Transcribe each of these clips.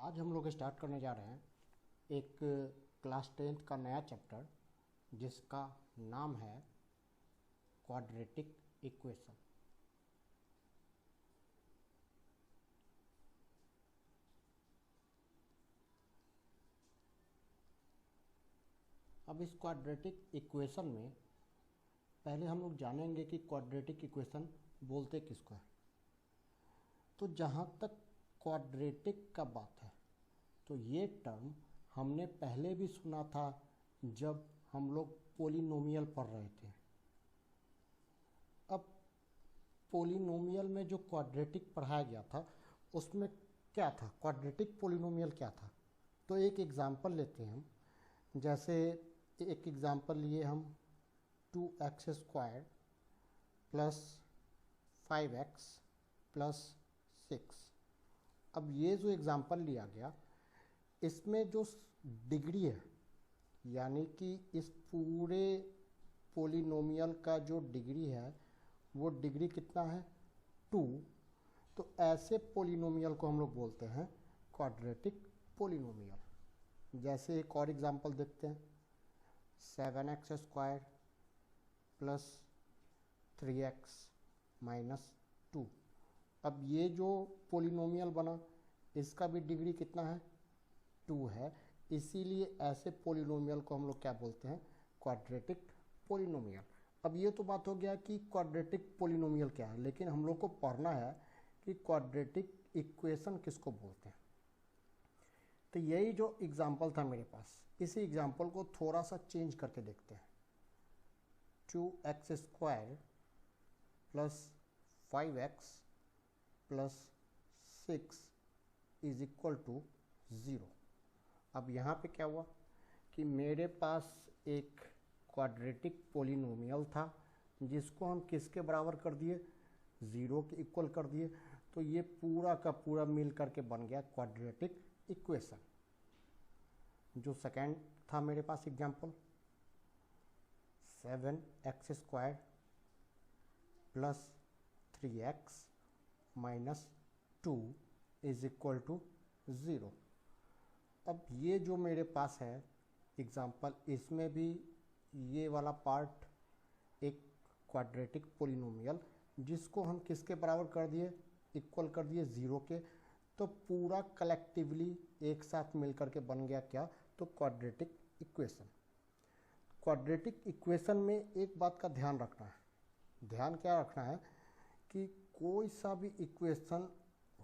आज हम लोग स्टार्ट करने जा रहे हैं एक क्लास 10th का नया चैप्टर जिसका नाम है क्वाड्रेटिक इक्वेशन। अब इस क्वाड्रेटिक इक्वेशन में पहले हम लोग जानेंगे कि क्वाड्रेटिक इक्वेशन बोलते किसको है। तो जहाँ तक क्वाड्रेटिक का बात है तो ये टर्म हमने पहले भी सुना था जब हम लोग पोलिनोमियल पढ़ रहे थे। अब पोलिनोमियल में जो क्वाड्रेटिक पढ़ाया गया था उसमें क्या था, क्वाड्रेटिक पोलिनोमियल क्या था। तो एक एग्जांपल लेते हैं हम। जैसे एक एग्जांपल लिए हम 2x² प्लस 5x प्लस 6। अब ये जो एग्जांपल लिया गया इसमें जो डिग्री है यानी कि इस पूरे पोलिनोमियल का जो डिग्री है वो डिग्री कितना है 2। तो ऐसे पोलिनोमियल को हम लोग बोलते हैं क्वाड्रेटिक पोलिनोमियल। जैसे एक और एग्जांपल देखते हैं 7x² प्लस 3x माइनस 2। अब ये जो पोलिनोमियल बना इसका भी डिग्री कितना है 2 है, इसीलिए ऐसे पोलिनोमियल को हम लोग क्या बोलते हैं क्वाड्रेटिक पोलिनोमियल। अब ये तो बात हो गया कि क्वाड्रेटिक पोलिनोमियल क्या है, लेकिन हम लोग को पढ़ना है कि क्वाड्रेटिक इक्वेशन किसको बोलते हैं। तो यही जो एग्जांपल था मेरे पास, इसी एग्जांपल को थोड़ा सा चेंज करके देखते हैं। 2x² plus 5x plus 6 is equal to 0। अब यहाँ पे क्या हुआ कि मेरे पास एक क्वाड्रेटिक पोलिनोमियल था जिसको हम किसके बराबर कर दिए, 0 के इक्वल कर दिए। तो ये पूरा का पूरा मिल करके बन गया क्वाड्रेटिक इक्वेशन। जो सेकेंड था मेरे पास example 7x² plus 3x minus 2 is equal to 0। अब ये जो मेरे पास है एग्जांपल, इसमें भी ये वाला पार्ट एक क्वाड्रेटिक पोलिनोमियल जिसको हम किसके बराबर कर दिए, इक्वल कर दिए 0 के। तो पूरा कलेक्टिवली एक साथ मिलकर के बन गया क्या, तो क्वाड्रेटिक इक्वेशन। क्वाड्रेटिक इक्वेशन में एक बात का ध्यान रखना है। ध्यान क्या रखना है कि कोई सा भी इक्वेशन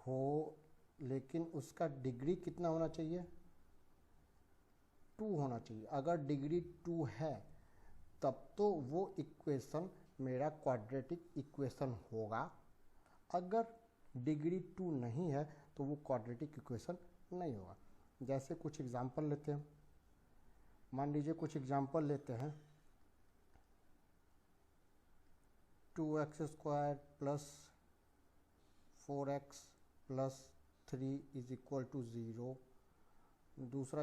हो लेकिन उसका डिग्री कितना होना चाहिए, 2 होना चाहिए। अगर डिग्री 2 है तब तो वो इक्वेशन मेरा क्वाड्रेटिक इक्वेशन होगा। अगर डिग्री 2 नहीं है तो वो क्वाड्रेटिक इक्वेशन नहीं होगा। जैसे कुछ एग्जांपल लेते हैं, मान लीजिए कुछ एग्जांपल लेते हैं 2x² plus 4x plus 3 is equal to 0। दूसरा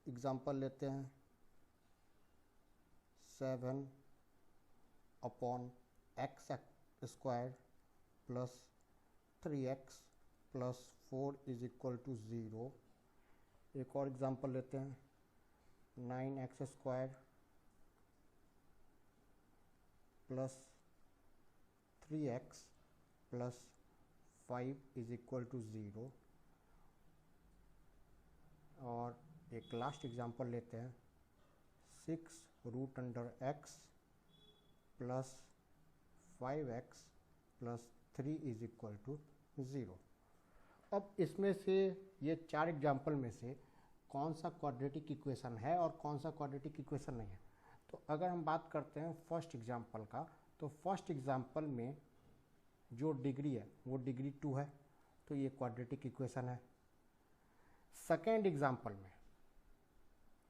एग्जांपल लेते हैं 7/x² plus 3x plus 4 is equal to 0। एक और एग्जांपल लेते हैं 9x² plus 3x plus 5 is equal to 0। और एक लास्ट एग्जांपल लेते हैं 6√x plus 5x plus 3 is equal to 0। अब इसमें से ये 4 एग्जांपल में से कौन सा क्वाड्रेटिक इक्वेशन है और कौन सा क्वाड्रेटिक इक्वेशन नहीं है। तो अगर हम बात करते हैं फर्स्ट एग्जांपल का, तो फर्स्ट एग्जांपल में जो डिग्री है वो डिग्री 2 है, तो ये क्वाड्रेटिक इक्वेशन है। सेकेंड एग्जांपल में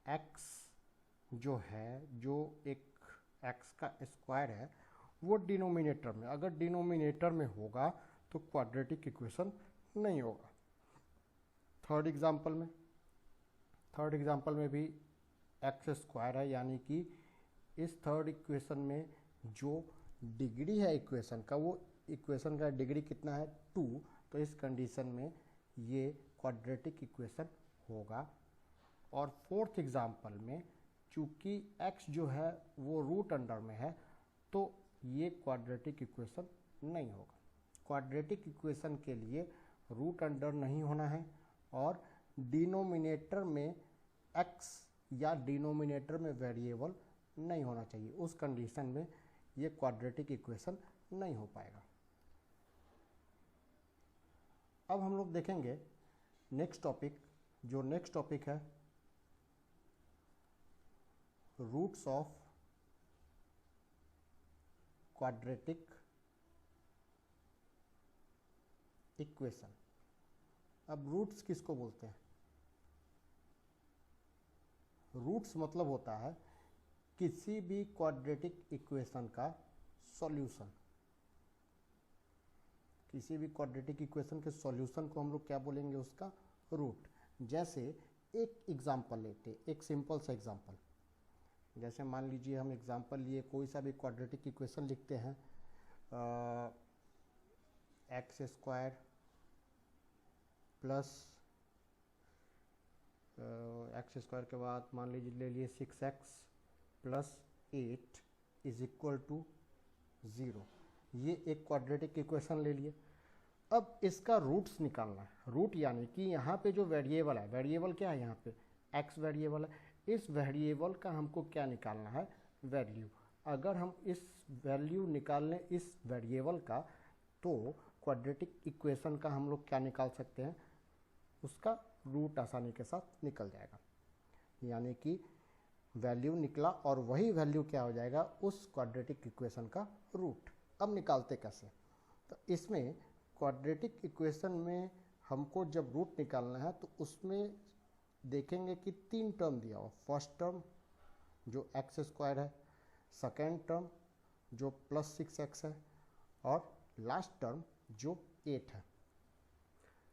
x जो है, जो एक x का स्क्वायर है वो डिनोमिनेटर में, अगर डिनोमिनेटर में होगा तो क्वाड्रेटिक इक्वेशन नहीं होगा। थर्ड एग्जांपल में भी x² है, यानी कि इस थर्ड इक्वेशन में जो डिग्री है इक्वेशन का, वो इक्वेशन का डिग्री कितना है 2। तो इस कंडीशन में ये क्वाड्रेटिक इक्वेशन होगा। और फोर्थ एग्जाम्पल में चूँकि x जो है वो रूट अंडर में है तो ये क्वाड्रेटिक इक्वेशन नहीं होगा। क्वाड्रेटिक इक्वेशन के लिए रूट अंडर नहीं होना है और डिनोमिनेटर में x या डिनोमिनेटर में वेरिएबल नहीं होना चाहिए। उस कंडीशन में ये क्वाड्रेटिक इक्वेशन नहीं हो पाएगा। अब हम लोग देखेंगे नेक्स्ट टॉपिक, जो नेक्स्ट टॉपिक है रूट्स ऑफ क्वाड्रेटिक इक्वेशन। अब रूट्स किसको बोलते हैं? रूट्स मतलब होता है किसी भी क्वाड्रेटिक इक्वेशन का सॉल्यूशन। किसी भी क्वाड्रेटिक इक्वेशन के सॉल्यूशन को हम लोग क्या बोलेंगे? उसका रूट। जैसे एक एग्जांपल लेते हैं, एक सिंपल सा एग्जांपल। जैसे मान लीजिए हम एग्जांपल लिए कोई सा भी क्वाड्रेटिक इक्वेशन लिखते हैं, x square plus x square के बाद मान लीजिए ले लिए 6x plus 8 is equal to 0। ये एक क्वाड्रेटिक इक्वेशन ले लिए। अब इसका रूट्स निकालना है। रूट यानी कि यहाँ पे जो वेरिएबल है, वेरिएबल क्या है यहाँ पे? x वेरिएबल है। इस वेरिएबल का हमको क्या निकालना है? वैल्यू। अगर हम इस वैल्यू निकाल लें इस वेरिएबल का तो क्वाड्रेटिक इक्वेशन का हम लोग क्या निकाल सकते हैं? उसका रूट आसानी के साथ निकल जाएगा। यानी कि वैल्यू निकला और वही वैल्यू क्या हो जाएगा? उस क्वाड्रेटिक इक्वेशन का रूट। अब निकालते कैसे? तो इसमें क्वाड्रेटिक इक्वेशन में हमको जब रूट निकालना है तो उसमें देखेंगे कि 3 टर्म दिया हुआ। फर्स्ट टर्म जो एक्स स्क्वायर है, सेकेंड टर्म जो प्लस 6x है और लास्ट टर्म जो 8 है।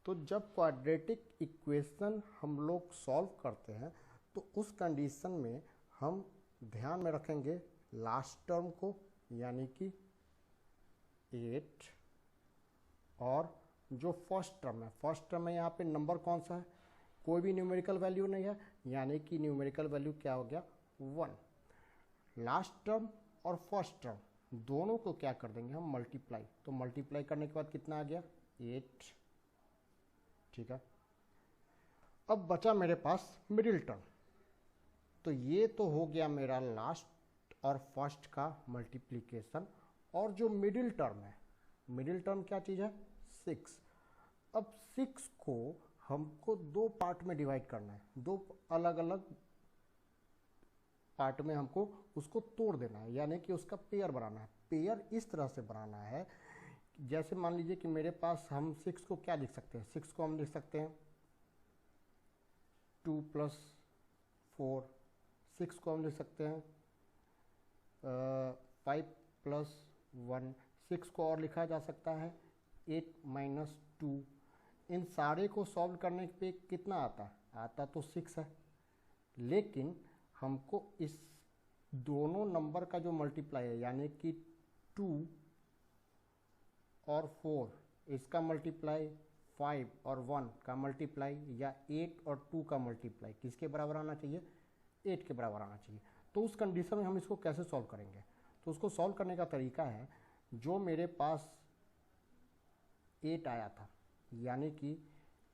तो जब क्वाड्रेटिक इक्वेशन हम लोग सॉल्व करते हैं तो उस कंडीशन में हम ध्यान में रखेंगे लास्ट टर्म को, यानी कि 8, और जो फर्स्ट टर्म है, फर्स्ट टर्म में यहाँ पे नंबर कौन सा है? कोई भी न्यूमेरिकल वैल्यू नहीं है, यानी कि न्यूमेरिकल वैल्यू क्या हो गया? 1। लास्ट टर्म और फर्स्ट टर्म दोनों को क्या कर देंगे हम? मल्टीप्लाई। तो मल्टीप्लाई करने के बाद कितना आ गया? 8। ठीक है। अब बचा मेरे पास मिडिल टर्म। तो ये तो हो गया मेरा लास्ट और फर्स्ट का मल्टीप्लिकेशन। और जो मिडिल टर्म है, मिडिल टर्म क्या चीज़ है? 6। अब 6 को हमको 2 पार्ट में डिवाइड करना है। 2 अलग अलग पार्ट में हमको उसको तोड़ देना है, यानी कि उसका पेयर बनाना है। पेयर इस तरह से बनाना है, जैसे मान लीजिए कि मेरे पास हम 6 को क्या लिख सकते हैं? 6 को हम लिख सकते हैं 2 + 4। 6 को हम लिख सकते हैं 5 + 1। 6 को और लिखा जा सकता है 8 - 2। इन सारे को सॉल्व करने पे कितना आता है? आता तो 6 है, लेकिन हमको इस दोनों नंबर का जो मल्टीप्लाई है, यानी कि 2 और 4, इसका मल्टीप्लाई 5 और 1 का मल्टीप्लाई, या 8 और 2 का मल्टीप्लाई किसके बराबर आना चाहिए? 8 के बराबर आना चाहिए। तो उस कंडीशन में हम इसको कैसे सॉल्व करेंगे? तो उसको सॉल्व करने का तरीका है, जो मेरे पास 8 आया था, यानी कि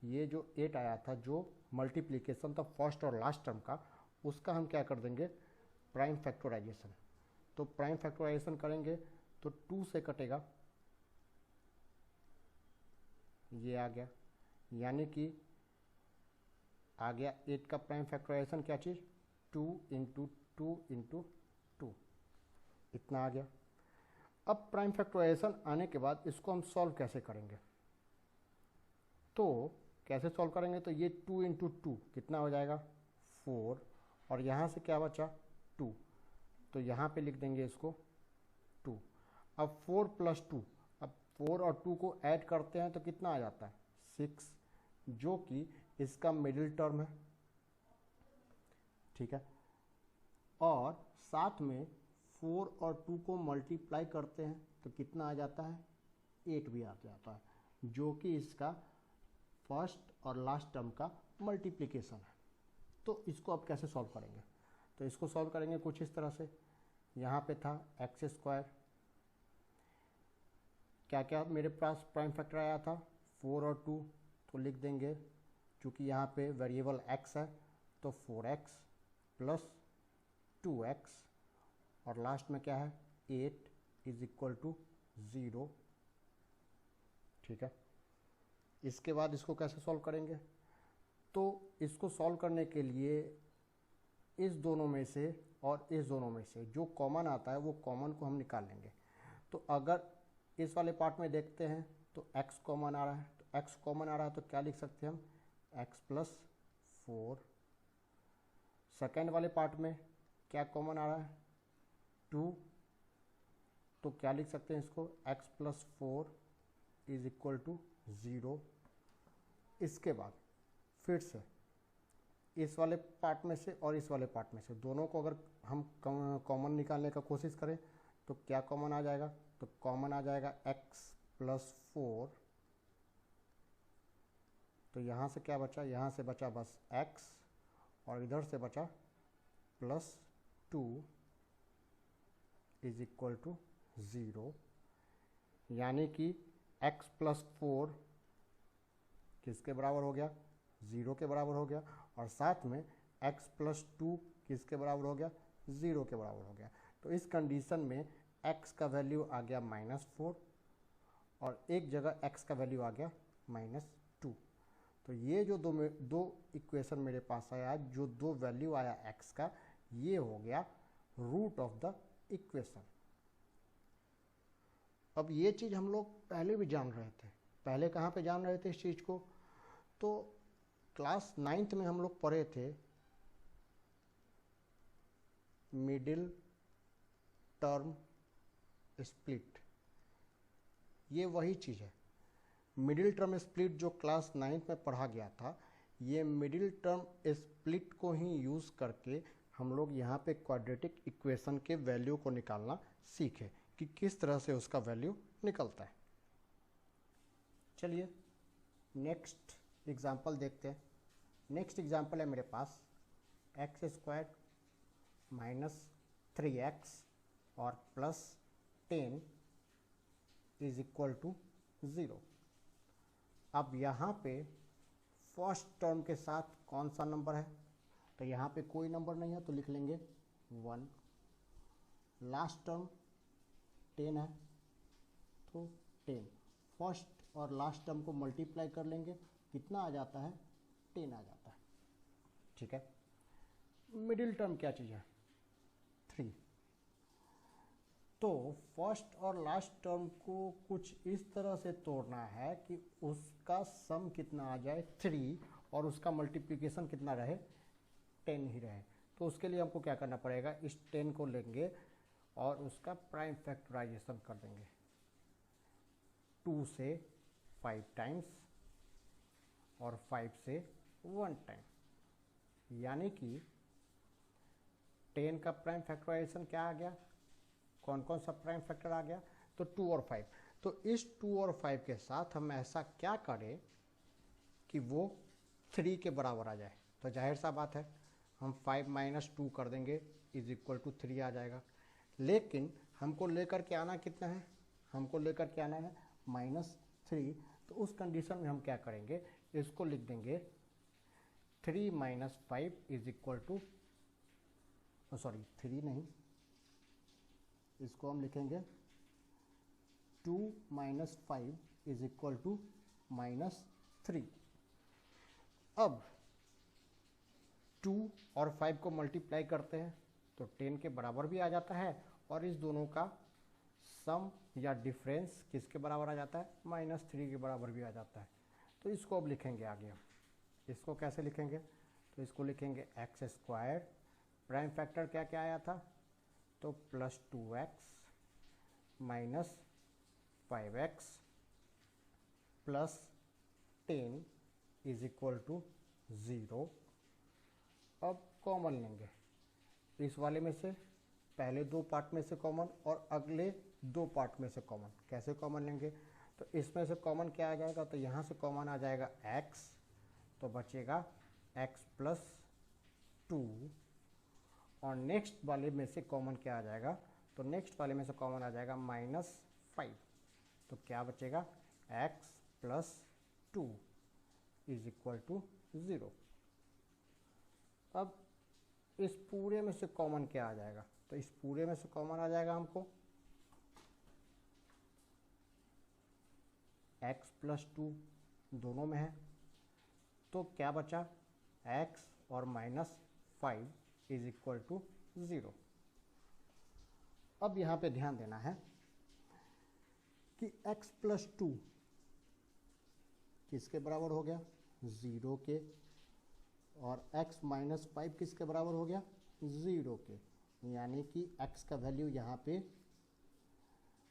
ये जो 8 आया था, जो मल्टीप्लिकेशन था फर्स्ट और लास्ट टर्म का, उसका हम क्या कर देंगे? Prime factorisation. तो प्राइम फैक्टराइजेशन करेंगे तो 2 से कटेगा, ये आ गया, यानी कि आ गया 8 का प्राइम फैक्टराइजेशन क्या चीज़? 2 × 2 × 2, इतना आ गया। अब प्राइम फैक्टराइजेशन आने के बाद इसको हम सॉल्व कैसे करेंगे? तो कैसे सॉल्व करेंगे? तो ये 2 × 2 कितना हो जाएगा? 4, और यहाँ से क्या बचा? 2। तो यहाँ पे लिख देंगे इसको 2। अब 4 + 2, अब 4 और 2 को ऐड करते हैं तो कितना आ जाता है? 6, जो कि इसका मिडिल टर्म है। ठीक है। और साथ में 4 और 2 को मल्टीप्लाई करते हैं तो कितना आ जाता है? 8 भी आ जाता है, जो कि इसका फर्स्ट और लास्ट टर्म का मल्टीप्लिकेशन है। तो इसको अब कैसे सॉल्व करेंगे? तो इसको सॉल्व करेंगे कुछ इस तरह से। यहाँ पे था एक्स स्क्वायर, क्या क्या मेरे पास प्राइम फैक्टर आया था 4 और 2, तो लिख देंगे चूँकि यहाँ पे वेरिएबल x है तो 4x प्लस 2x और लास्ट में क्या है 8 इज इक्वल टू 0। ठीक है, इसके बाद इसको कैसे सॉल्व करेंगे? तो इसको सॉल्व करने के लिए इस दोनों में से और इस दोनों में से जो कॉमन आता है वो कॉमन को हम निकाल लेंगे। तो अगर इस वाले पार्ट में देखते हैं तो x कॉमन आ रहा है, तो x कॉमन आ रहा है तो क्या लिख सकते हैं हम x प्लस 4। सेकेंड वाले पार्ट में क्या कॉमन आ रहा है 2, तो क्या लिख सकते हैं इसको x plus 4 is equal to 0। इसके बाद फिर से इस वाले पार्ट में से और इस वाले पार्ट में से दोनों को अगर हम कॉमन निकालने का कोशिश करें तो क्या कॉमन आ जाएगा? तो कॉमन आ जाएगा x प्लस 4। तो यहाँ से क्या बचा? यहाँ से बचा बस x और इधर से बचा प्लस 2 इज इक्वल टू 0। यानी कि x प्लस 4 किसके बराबर हो गया? 0 के बराबर हो गया, और साथ में x प्लस 2 किसके बराबर हो गया? 0 के बराबर हो गया। तो इस कंडीशन में x का वैल्यू आ गया -4 और एक जगह x का वैल्यू आ गया -2। तो ये जो दो इक्वेशन मेरे पास आया, जो दो वैल्यू आया x का, ये हो गया रूट ऑफ द इक्वेशन। अब ये चीज़ हम लोग पहले भी जान रहे थे। पहले कहाँ पे जान रहे थे इस चीज़ को? तो क्लास 9th में हम लोग पढ़े थे मिडिल टर्म स्प्लिट। ये वही चीज़ है, मिडिल टर्म स्प्लिट जो क्लास 9th में पढ़ा गया था। ये मिडिल टर्म स्प्लिट को ही यूज़ करके हम लोग यहाँ पे क्वाड्रेटिक इक्वेशन के वैल्यू को निकालना सीखे कि किस तरह से उसका वैल्यू निकलता है। चलिए नेक्स्ट एग्जाम्पल देखते हैं। नेक्स्ट एग्जाम्पल है मेरे पास एक्स स्क्वायर माइनस 3x और प्लस 10 इज इक्वल टू 0। अब यहाँ पे फर्स्ट टर्म के साथ कौन सा नंबर है? तो यहाँ पे कोई नंबर नहीं है तो लिख लेंगे 1। लास्ट टर्म 10 है तो 10। फर्स्ट और लास्ट टर्म को मल्टीप्लाई कर लेंगे, कितना आ जाता है? 10 आ जाता है। ठीक है, मिडिल टर्म क्या चीज़ है? 3। तो फर्स्ट और लास्ट टर्म को कुछ इस तरह से तोड़ना है कि उसका सम कितना आ जाए 3 और उसका मल्टीप्लिकेशन कितना रहे 10 ही रहे। तो उसके लिए हमको क्या करना पड़ेगा? इस 10 को लेंगे और उसका प्राइम फैक्टराइजेशन कर देंगे 2 से 5 टाइम्स और 5 से 1 टाइम। यानी कि 10 का प्राइम फैक्टराइजेशन क्या आ गया? कौन कौन सा प्राइम फैक्टर आ गया? तो 2 और 5। तो इस 2 और 5 के साथ हम ऐसा क्या करें कि वो 3 के बराबर आ जाए? तो जाहिर सा बात है हम 5 माइनस 2 कर देंगे इज इक्वल टू 3 आ जाएगा। लेकिन हमको लेकर के आना कितना है? हमको लेकर के आना है -3। तो उस कंडीशन में हम क्या करेंगे? इसको लिख देंगे 3 minus 5 is equal to, sorry 3 नहीं, इसको हम लिखेंगे 2 माइनस 5 इज इक्वल टू -3। अब 2 और 5 को मल्टीप्लाई करते हैं तो 10 के बराबर भी आ जाता है और इस दोनों का सम या डिफरेंस किसके बराबर आ जाता है? -3 के बराबर भी आ जाता है। तो इसको अब लिखेंगे आगे। हम इसको कैसे लिखेंगे? तो इसको लिखेंगे एक्स स्क्वायर, प्राइम फैक्टर क्या क्या आया था? तो plus 2x minus 5x plus 10 is equal to 0। अब कॉमन लेंगे इस वाले में से, पहले दो पार्ट में से कॉमन और अगले दो पार्ट में से कॉमन। कैसे कॉमन लेंगे? तो इसमें से कॉमन क्या आ जाएगा, तो यहाँ से कॉमन आ जाएगा x, तो बचेगा x प्लस 2, और नेक्स्ट वाले में से कॉमन क्या आ जाएगा, तो नेक्स्ट वाले में से कॉमन आ जाएगा -5, तो क्या बचेगा x plus 2 is equal to 0। अब इस पूरे में से कॉमन क्या आ जाएगा, तो इस पूरे में से कॉमन आ जाएगा हमको x प्लस 2 दोनों में है, तो क्या बचा x और -5 इज इक्वल टू 0। अब यहाँ पे ध्यान देना है कि x प्लस 2 किसके बराबर हो गया, 0 के, और x माइनस 5 किसके बराबर हो गया, 0 के, यानी कि x का वैल्यू यहाँ पे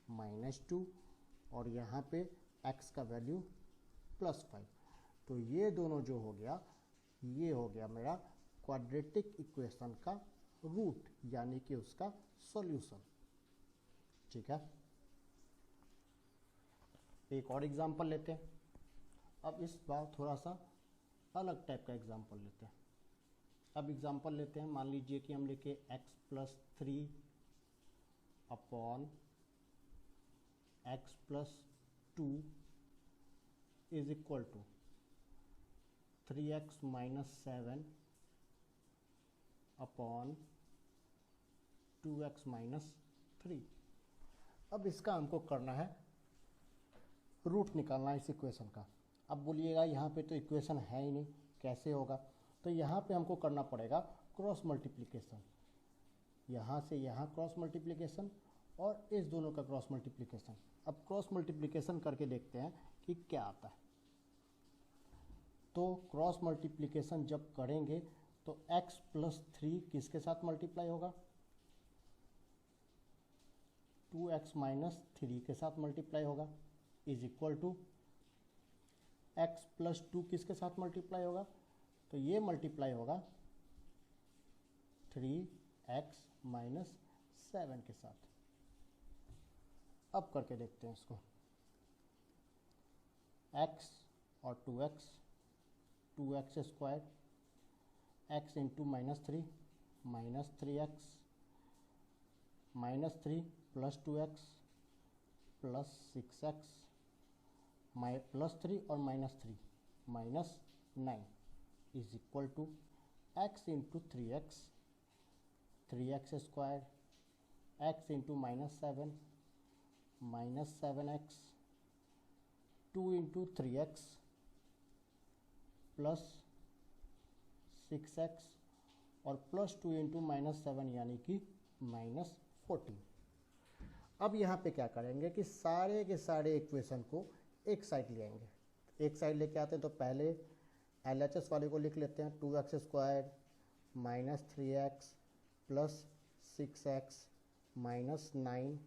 -2 और यहाँ पे x का वैल्यू +5। तो ये दोनों जो हो गया, ये हो गया मेरा क्वाड्रेटिक इक्वेशन का रूट, यानी कि उसका सॉल्यूशन। ठीक है, एक और एग्जांपल लेते हैं। अब इस बार थोड़ा सा अलग टाइप का एग्जांपल लेते हैं। अब एग्जांपल लेते हैं, मान लीजिए कि हम लिखे x plus 3 upon x plus 2 is equal to 3x minus 7 upon 2x minus 3। अब इसका हमको करना है रूट निकालना है इस इक्वेशन का। अब बोलिएगा यहाँ पे तो इक्वेशन है ही नहीं, कैसे होगा, तो यहाँ पे हमको करना पड़ेगा क्रॉस मल्टीप्लिकेशन, यहाँ से यहाँ क्रॉस मल्टीप्लिकेशन और इस दोनों का क्रॉस मल्टीप्लिकेशन। अब क्रॉस मल्टीप्लिकेशन करके देखते हैं कि क्या आता है। तो क्रॉस मल्टीप्लिकेशन जब करेंगे तो x प्लस 3 किसके साथ मल्टीप्लाई होगा, 2x माइनस 3 के साथ मल्टीप्लाई होगा, is equal to x plus 2 किसके साथ मल्टीप्लाई होगा, तो ये मल्टीप्लाई होगा 3x माइनस 7 के साथ। अब करके देखते हैं इसको, x और 2x, 2x square, x into -3 -3x, -3 plus 2x plus 6x, +3 और -3 -9 is equal to x into 3x, 3x square, x into -7 -7x, 2 into 3x plus 6x और प्लस 2 इंटू -7 यानी कि -14। अब यहाँ पे क्या करेंगे कि सारे के सारे इक्वेशन को एक साइड ले आएंगे। एक साइड लेके आते हैं तो पहले LHS वाले को लिख लेते हैं, 2x square -3x plus 6x -9,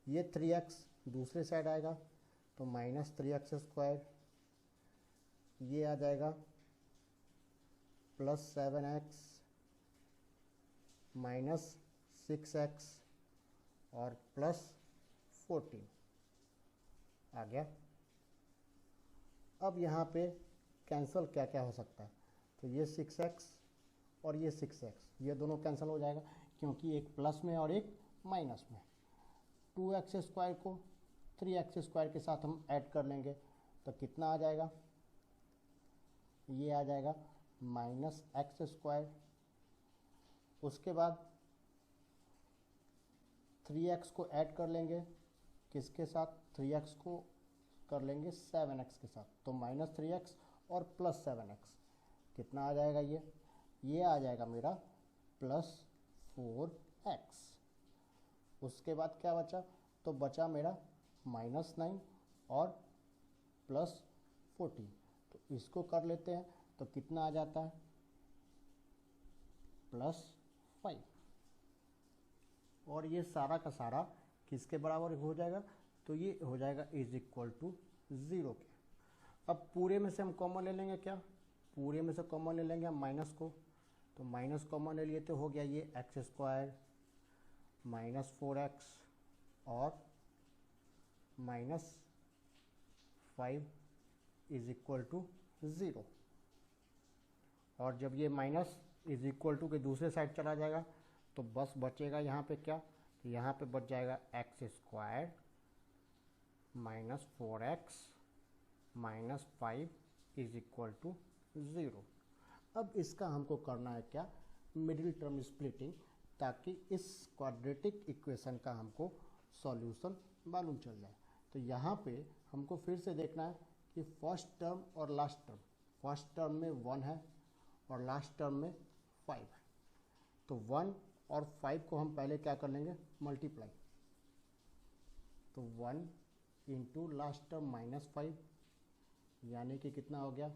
ये 3x दूसरे साइड आएगा तो -3x स्क्वायर, ये आ जाएगा प्लस 7x माइनस 6x और प्लस 14 आ गया। अब यहाँ पे कैंसिल क्या क्या हो सकता है, तो ये 6x और ये 6x, ये दोनों कैंसिल हो जाएगा क्योंकि एक प्लस में और एक माइनस में। 2x स्क्वायर को 3x स्क्वायर के साथ हम ऐड कर लेंगे तो कितना आ जाएगा, ये आ जाएगा -x स्क्वायर। उसके बाद 3x को ऐड कर लेंगे, किसके साथ, 3x को कर लेंगे 7x के साथ, तो -3x और प्लस 7x कितना आ जाएगा, ये आ जाएगा मेरा +4x। उसके बाद क्या बचा, तो बचा मेरा -9 और +14, तो इसको कर लेते हैं तो कितना आ जाता है +5, और ये सारा का सारा किसके बराबर हो जाएगा, तो ये हो जाएगा इज इक्वल टू 0 के। अब पूरे में से हम कॉमन ले लेंगे, क्या पूरे में से कॉमन ले लेंगे हम माइनस को, तो माइनस कॉमन ले लिए तो हो गया ये x स्क्वायर -4x और 5 इज इक्वल टू 0, और जब ये माइनस इज इक्वल टू के दूसरे साइड चला जाएगा तो बस बचेगा यहाँ पे क्या, तो यहाँ पे बच जाएगा x square minus 4x minus 5 is equal to 0। अब इसका हमको करना है क्या, मिडिल टर्म स्प्लिटिंग, ताकि इस क्वाड्रेटिक इक्वेशन का हमको सॉल्यूशन मालूम चल जाए। तो यहाँ पे हमको फिर से देखना है कि फर्स्ट टर्म और लास्ट टर्म, फर्स्ट टर्म में 1 है और लास्ट टर्म में 5 है। तो 1 और 5 को हम पहले क्या कर लेंगे, मल्टीप्लाई। तो 1 इंटू लास्ट टर्म -5, यानी कि कितना हो गया,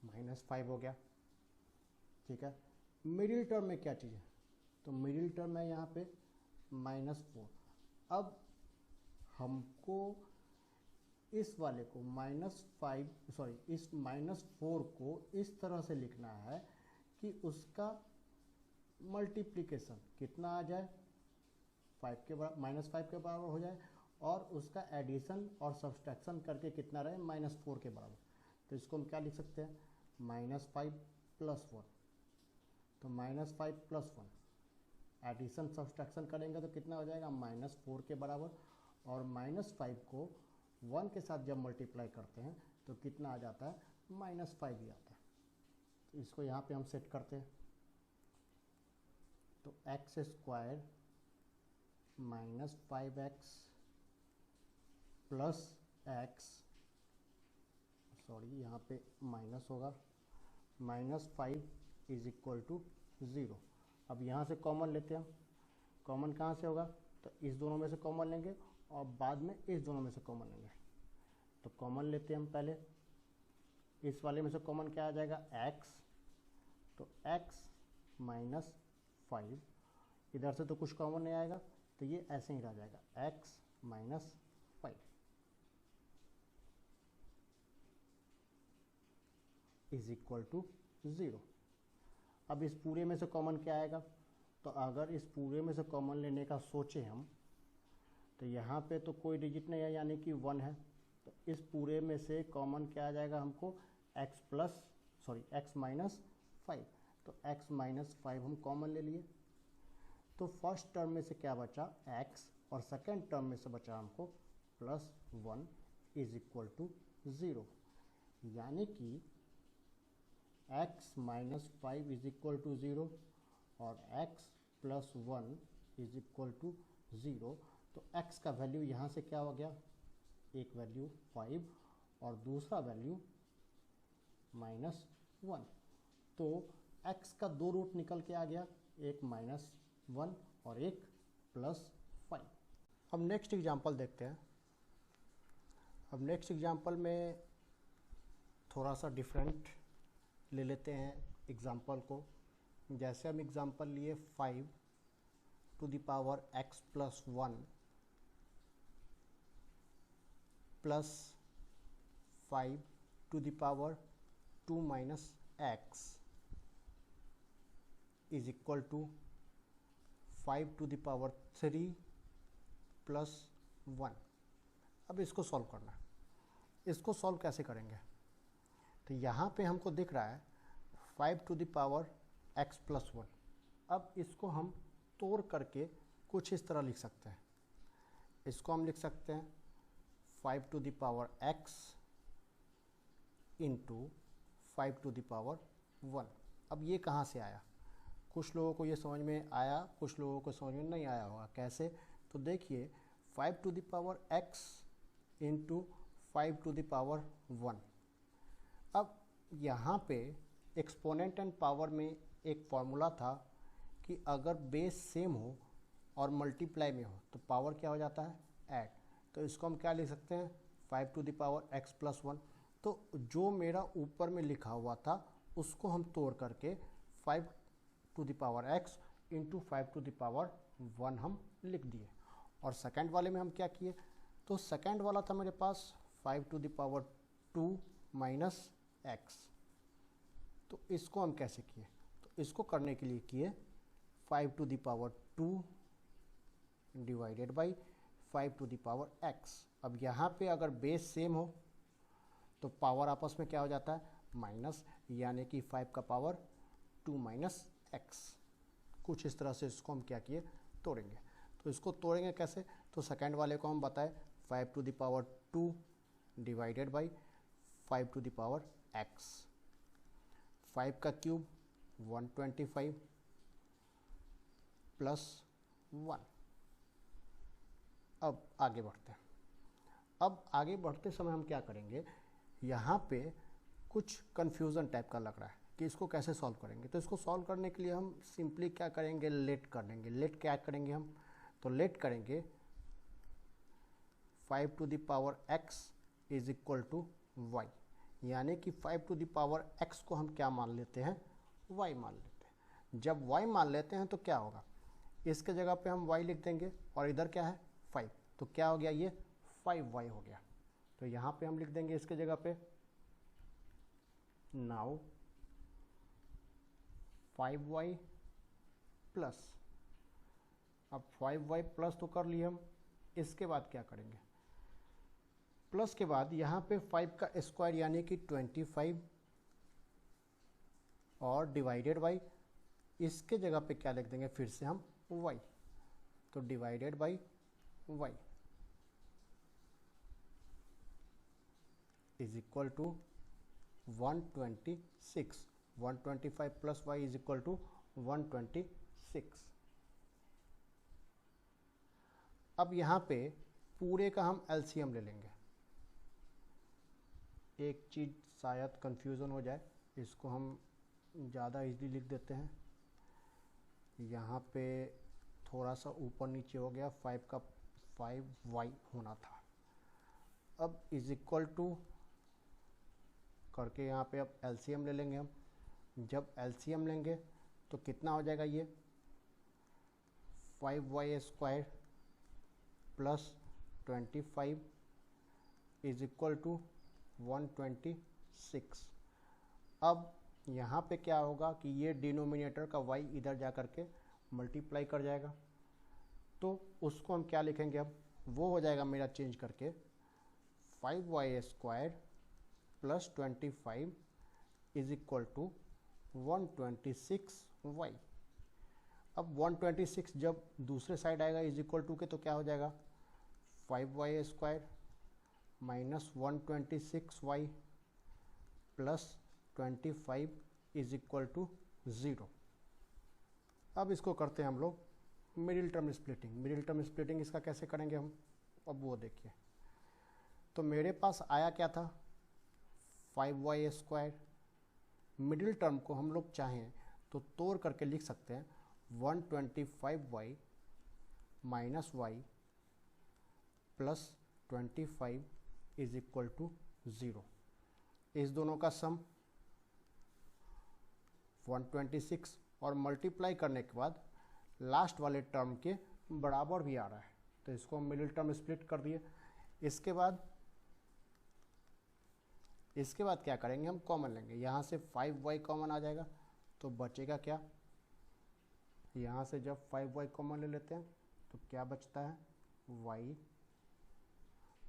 -5 हो गया। ठीक है, मिडिल टर्म में क्या चीज़ है, तो मिडिल टर्म है यहाँ पे -4। अब हमको इस वाले को इस -4 को इस तरह से लिखना है कि उसका मल्टीप्लिकेशन कितना आ जाए, 5 के बराबर, -5 के बराबर हो जाए, और उसका एडिशन और सब्सट्रैक्शन करके कितना रहे, -4 के बराबर। तो इसको हम क्या लिख सकते हैं, -5 + 1। तो -5 + 1 एडिशन सब्सट्रैक्शन करेंगे तो कितना हो जाएगा, -4 के बराबर, और -5 को 1 के साथ जब मल्टीप्लाई करते हैं तो कितना आ जाता है, -5 ही आता है। तो इसको यहाँ पे हम सेट करते हैं। तो x square -5x plus x, sorry यहाँ पे माइनस होगा, -5 इज इक्वल टू 0। अब यहाँ से कॉमन लेते हैं, कॉमन कहाँ से होगा, तो इस दोनों में से कॉमन लेंगे और बाद में इस दोनों में से कॉमन लेंगे। तो कॉमन लेते हैं हम पहले, इस वाले में से कॉमन क्या आ जाएगा, x। तो x -5, इधर से तो कुछ कॉमन नहीं आएगा तो ये ऐसे ही रह जाएगा, x -5 इज इक्वल टू 0। अब इस पूरे में से कॉमन क्या आएगा, तो अगर इस पूरे में से कॉमन लेने का सोचें हम, तो यहाँ पे तो कोई डिजिट नहीं है, यानी कि 1 है। तो इस पूरे में से कॉमन क्या आ जाएगा हमको, x -5। तो x -5 हम कॉमन ले लिए। तो फर्स्ट टर्म में से क्या बचा, x, और सेकेंड टर्म में से बचा हमको +1 इज इक्वल टू 0, यानी कि x -5 इज इक्वल टू 0 और x + 1 इज इक्वल टू 0। तो x का वैल्यू यहाँ से क्या हो गया, एक वैल्यू 5 और दूसरा वैल्यू -1। तो x का 2 रूट निकल के आ गया, एक -1 और एक +5। अब नेक्स्ट एग्जांपल देखते हैं। अब नेक्स्ट एग्जांपल में थोड़ा सा डिफरेंट ले लेते हैं एग्जांपल को। जैसे हम एग्जांपल लिए 5 to the power x + 1 plus 5 to the power 2 - x is equal to 5 to the power 3 plus 1। अब इसको सॉल्व करना है। इसको सॉल्व कैसे करेंगे, तो यहाँ पे हमको दिख रहा है 5 टू द पावर x + 1। अब इसको हम तोड़ करके कुछ इस तरह लिख सकते हैं। इसको हम लिख सकते हैं 5 to the power x into 5 to the power 1। अब ये कहाँ से आया, कुछ लोगों को ये समझ में आया, कुछ लोगों को समझ में नहीं आया होगा। कैसे, तो देखिए 5 to the power x into 5 to the power 1। अब यहाँ पे एक्सपोनेंट एंड पावर में एक फॉर्मूला था कि अगर बेस सेम हो और मल्टीप्लाई में हो तो पावर क्या हो जाता है, ऐड। तो इसको हम क्या लिख सकते हैं, 5 टू द पावर x + 1। तो जो मेरा ऊपर में लिखा हुआ था उसको हम तोड़ करके 5 to the power x into 5 to the power 1 हम लिख दिए। और सेकंड वाले में हम क्या किए, तो सेकंड वाला था मेरे पास 5 टू द पावर 2 - x। तो इसको हम कैसे किए, तो इसको करने के लिए किए 5 to the power 2 divided by 5 to the power x। अब यहाँ पे अगर बेस सेम हो तो पावर आपस में क्या हो जाता है, माइनस, यानी कि 5 का पावर 2 माइनस एक्स। कुछ इस तरह से इसको हम क्या किए, तोड़ेंगे। तो इसको तोड़ेंगे कैसे, तो सेकंड वाले को हम बताए 5 to the power 2 divided by 5 to the power x. 5 का क्यूब 125 प्लस 1। अब आगे बढ़ते हैं। अब आगे बढ़ते समय हम क्या करेंगे, यहाँ पे कुछ कन्फ्यूज़न टाइप का लग रहा है कि इसको कैसे सॉल्व करेंगे। तो इसको सॉल्व करने के लिए हम सिंपली क्या करेंगे, लेट कर देंगे। लेट क्या करेंगे हम, तो लेट करेंगे 5 to the power x is equal to y, यानी कि 5 टू द पावर x को हम क्या मान लेते हैं, y मान लेते हैं। जब y मान लेते हैं तो क्या होगा, इसके जगह पे हम y लिख देंगे और इधर क्या है 5, तो क्या हो गया, ये 5y हो गया। तो यहाँ पे हम लिख देंगे इसके जगह पे नाउ 5y प्लस, अब 5y प्लस तो कर लिए हम, इसके बाद क्या करेंगे, प्लस के बाद यहाँ पे 5 का स्क्वायर यानी कि 25 और डिवाइडेड बाई, इसके जगह पे क्या लिख देंगे फिर से हम y, तो divided by y is equal to 126। 125 plus y is equal to 126। अब यहाँ पे पूरे का हम एलसीएम ले लेंगे। एक चीज़ शायद कंफ्यूजन हो जाए, इसको हम ज़्यादा इजीली लिख देते हैं। यहाँ पे थोड़ा सा ऊपर नीचे हो गया, 5 का 5y होना था। अब इज इक्वल टू करके यहाँ पे अब एलसीएम ले लेंगे हम। जब एलसीएम लेंगे तो कितना हो जाएगा, ये 5y square plus 25 is equal to 126। अब यहाँ पे क्या होगा कि ये डिनोमिनेटर का y इधर जा कर के मल्टीप्लाई कर जाएगा, तो उसको हम क्या लिखेंगे, अब वो हो जाएगा मेरा चेंज करके 5y square plus 25 is equal to 126y। अब 126 जब दूसरे साइड आएगा इज इक्वल टू के, तो क्या हो जाएगा 5y square minus 126y plus 25 is equal to 0। अब इसको करते हैं हम लोग middle term splitting. Middle term splitting इसका कैसे करेंगे हम, अब वो देखिए। तो मेरे पास आया क्या था 5y स्क्वायर, मिडिल टर्म को हम लोग चाहें तो तोड़ करके लिख सकते हैं 125y minus y plus 25 is equal to 0। इस दोनों का सम 126 और मल्टीप्लाई करने के बाद लास्ट वाले टर्म के बराबर भी आ रहा है, तो इसको हम मिडिल टर्म स्प्लिट कर दिए। इसके बाद क्या करेंगे, हम कॉमन लेंगे। यहाँ से 5y कॉमन आ जाएगा, तो बचेगा क्या, यहाँ से जब 5y कॉमन ले लेते हैं तो क्या बचता है y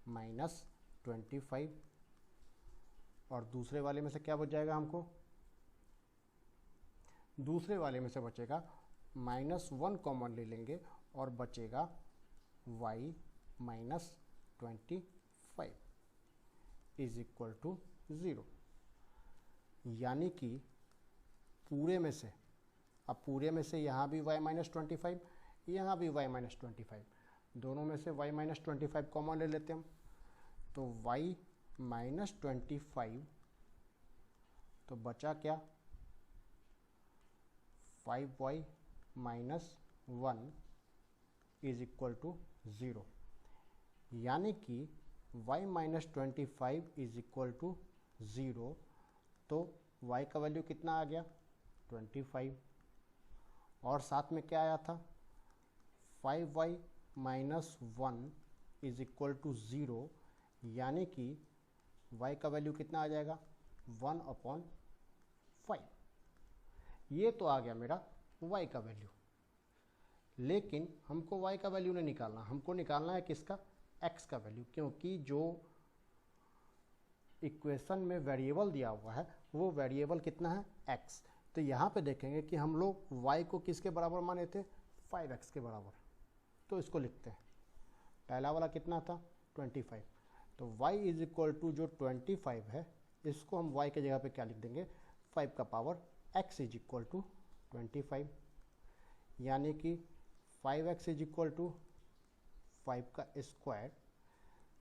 माइनस 25, और दूसरे वाले में से क्या बच जाएगा हमको, दूसरे वाले में से बचेगा -1 कॉमन ले लेंगे और बचेगा y minus 25 is equal to 0। यानी कि पूरे में से, अब पूरे में से यहाँ भी y माइनस 25, यहाँ भी y माइनस 25, दोनों में से y माइनस 25 कॉमन ले लेते हैं हम, तो y माइनस 25, तो बचा क्या 5y minus 1 is equal to 0। यानी कि y minus 25 is equal to 0, तो y का वैल्यू कितना आ गया 25, और साथ में क्या आया था 5y minus 1 is equal to 0, यानी कि y का वैल्यू कितना आ जाएगा 1/5। ये तो आ गया मेरा y का वैल्यू। लेकिन हमको y का वैल्यू नहीं निकालना, हमको निकालना है किसका, x का वैल्यू, क्योंकि जो इक्वेशन में वेरिएबल दिया हुआ है वो वेरिएबल कितना है x। तो यहाँ पे देखेंगे कि हम लोग y को किसके बराबर माने थे 5x के बराबर। तो इसको लिखते हैं, पहला वाला कितना था 25। तो y इज इक्वल टू जो 25 है इसको हम y के जगह पे क्या लिख देंगे 5 का power x is equal to 25, यानी कि 5x इज इक्वल टू 5 का स्क्वायर।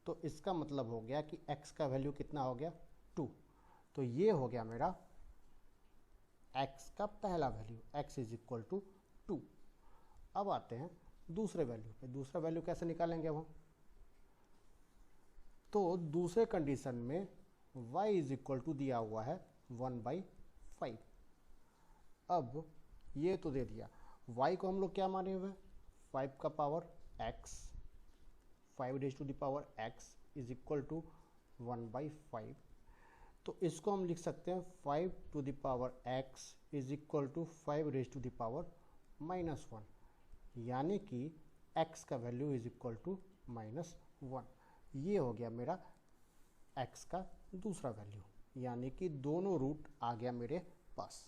तो इसका मतलब हो गया कि x का वैल्यू कितना हो गया 2। तो ये हो गया मेरा x का पहला value, x is equal to 2। अब आते हैं दूसरे वैल्यू पे। दूसरा वैल्यू कैसे निकालेंगे अब हम? तो दूसरे कंडीशन में y इज इक्वल टू दिया हुआ है 1/5। अब ये तो दे दिया, y को हम लोग क्या माने हुए 5 का power x, 5 raise to the power x is equal to 1/5। तो इसको हम लिख सकते हैं 5 to the power x is equal to 5 raise to the power -1, यानी कि x का वैल्यू इज इक्वल टू -1। ये हो गया मेरा x का दूसरा वैल्यू, यानी कि दोनों रूट आ गया मेरे पास।